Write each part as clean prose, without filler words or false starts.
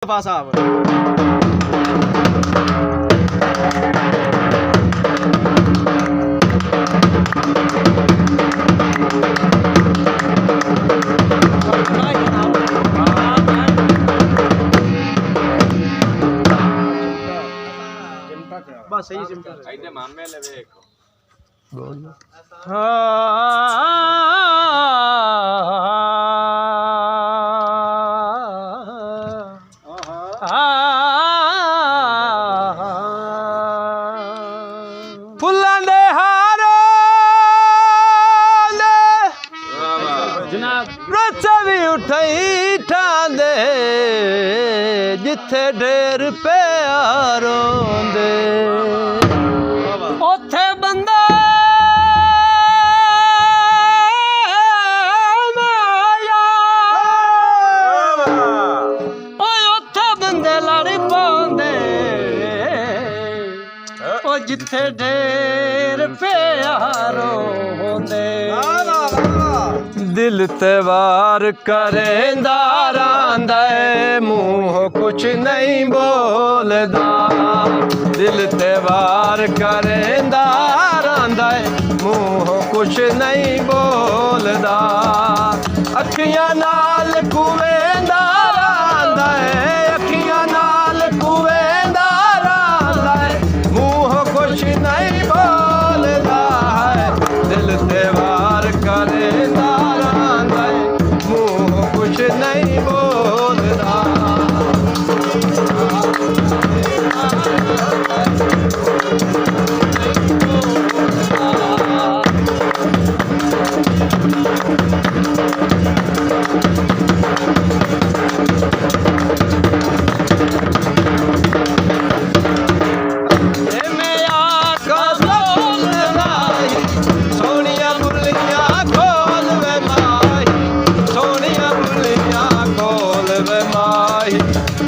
मुस्तफा साहब। बस सही सिंपल आइए मामे ले देखो बोल फुल्लां दे हारो ने जनाब रच भी उठई ठांदे जिथे ढेर प्यारों दे ओथे बंदा माया ओए ओथे बंदे लड़ पांदे ओ जिथे ढेर प्यारों होंदे दिल ते वार करेंदा रांदा मुंह कुछ नहीं बोलदा दिल ते वार करेंदा रांदा मुंह कुछ नहीं बोलदा अखियां नाल कुवेंदा रांदा अखियां नाल कुवेंदा रांदा मुंह कुछ नहीं बोलदा दिल ते वार करेंदा कुछ नहीं बोलदा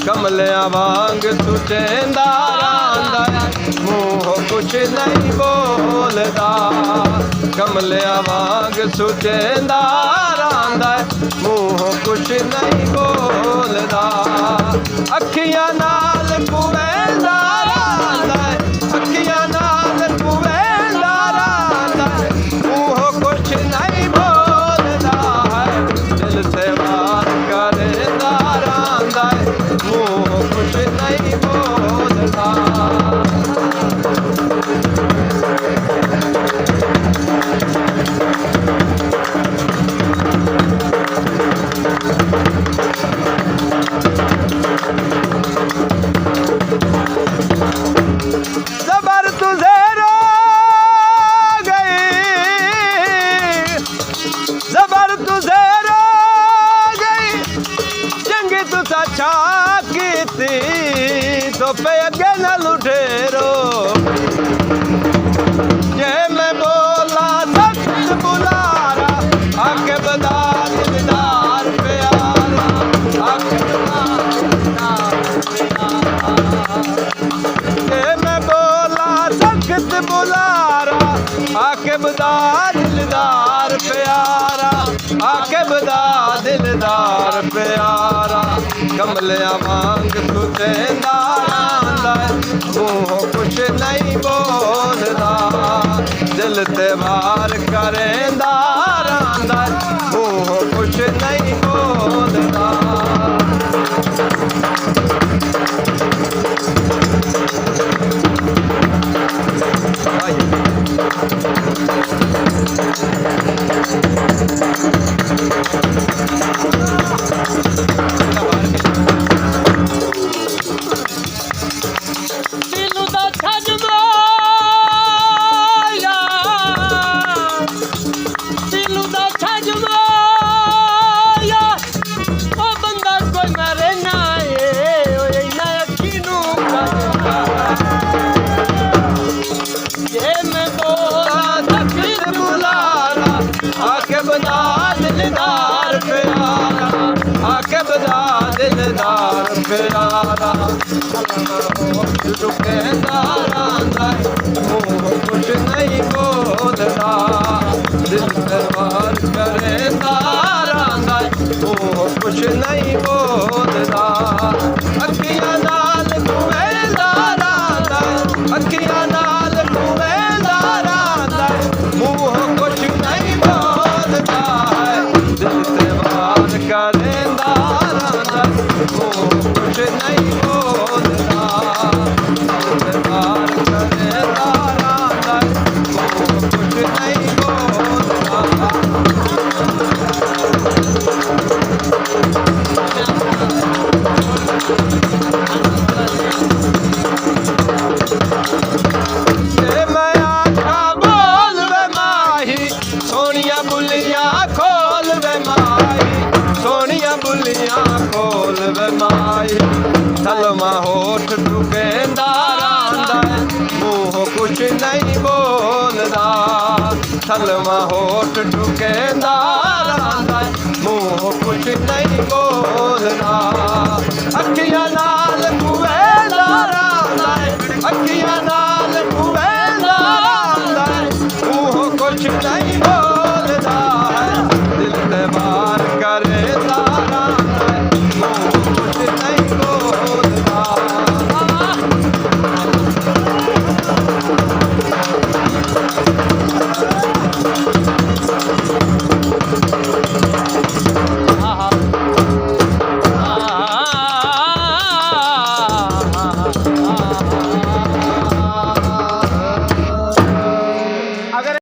कमलिया वांग सुचेंदा रांदा मुंह कुछ नहीं बोलदा कमलिया वांग सुचेंदा रांदा मुंह कुछ नहीं बोलदा अखियां नाल कुवेंदा रांदा अखियां नाल कुवेंदा रांदा मुंह कुछ नहीं बोलदा दिल से वार करेंदा रांदा मुंह कुछ नहीं बोलता जबर तुझे रो गई जबर तुझे रो गई जंग तुझा छा तो पे अगे न लुटेरो जे मैं बोला सख्त बुलारा आके बदा दिलदार प्यारा आके बदा जे मैं बोला सख्त बुलारा आके बदा दिलदार प्यारा आके बदा दिलदार प्यारा कमलिया वांग सुचेंदा रांदा मुंह कुछ नहीं बोलदा दिल ते वार करेंदा रांदा मुंह कुछ नहीं बोलदा दिलदार प्यारा मुँह कुछ नहीं बोलता दिल दरबार करे तारा मुँह कुछ नहीं बोलता। ਤੇ ਮੈਂ ਆਖਾਂ ਬੋਲ ਵੇ ਮਾਹੀ ਸੋਹਣੀਆਂ ਬੁੱਲੀਆਂ ਖੋਲ ਵੇ ਮਾਹੀ ਸੋਹਣੀਆਂ ਬੁੱਲੀਆਂ ਖੋਲ ਵੇ ਮਾਹੀ ਥਲਮਾ ਹੋਠ ਟੁਕੇਂਦਾ ਰਾਂਦਾ ਮੂੰਹ ਕੁਛ ਨਹੀਂ ਬੋਲਦਾ ਥਲਮਾ ਹੋਠ ਟੁਕੇਂਦਾ ਰਾਂਦਾ ਮੂੰਹ ਕੁਛ ਨਹੀਂ ਬੋਲਦਾ ਅੱਖੀਆਂ ਨਾਲ